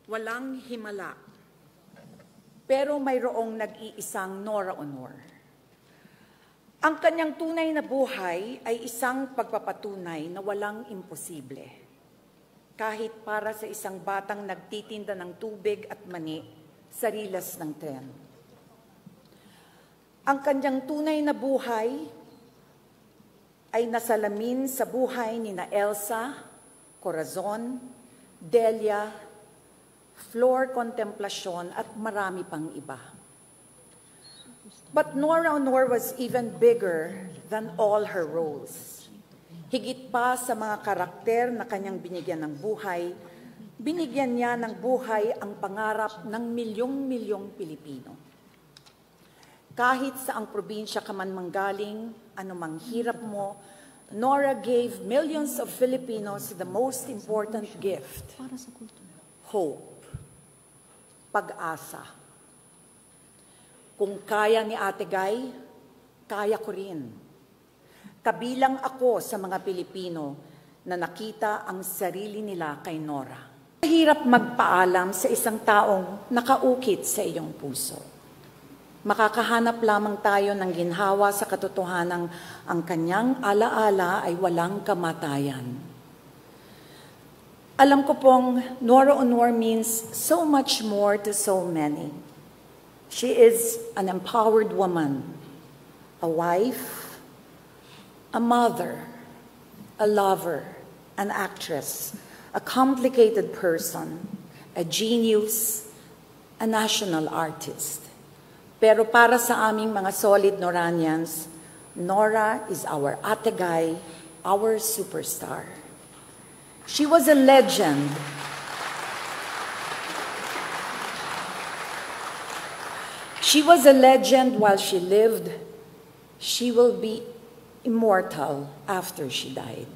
walang himala. Pero mayroong nag-iisang Nora Aunor. Ang kanyang tunay na buhay ay isang pagpapatunay na walang imposible. Kahit para sa isang batang nagtitinda ng tubig at mani sa rilas ng tren. Ang kanyang tunay na buhay ay nasalamin sa buhay ni na Elsa, Corazon, Delia, Flor Contemplacion at marami pang iba. But Nora Aunor was even bigger than all her roles. Higit pa sa mga karakter na kanyang binigyan ng buhay, binigyan niya ng buhay ang pangarap ng milyong-milyong Pilipino. Kahit sa ang probinsya ka man manggaling, anumang hirap mo, Nora gave millions of Filipinos the most important gift, hope, pag-asa. Kung kaya ni Ate Guy, kaya ko rin. Kabilang ako sa mga Pilipino na nakita ang sarili nila kay Nora. Mahirap magpaalam sa isang taong nakaukit sa iyong puso. Makakahanap lamang tayo ng ginhawa sa katotohanang ang kanyang alaala ay walang kamatayan. Alam ko pong Nora Aunor means so much more to so many. She is an empowered woman, a wife, a mother, a lover, an actress, a complicated person, a genius, a national artist. Pero para sa aming mga solid Noranians, Nora is our Ate Guy, our superstar. She was a legend. She was a legend while she lived. She will be immortal after she died.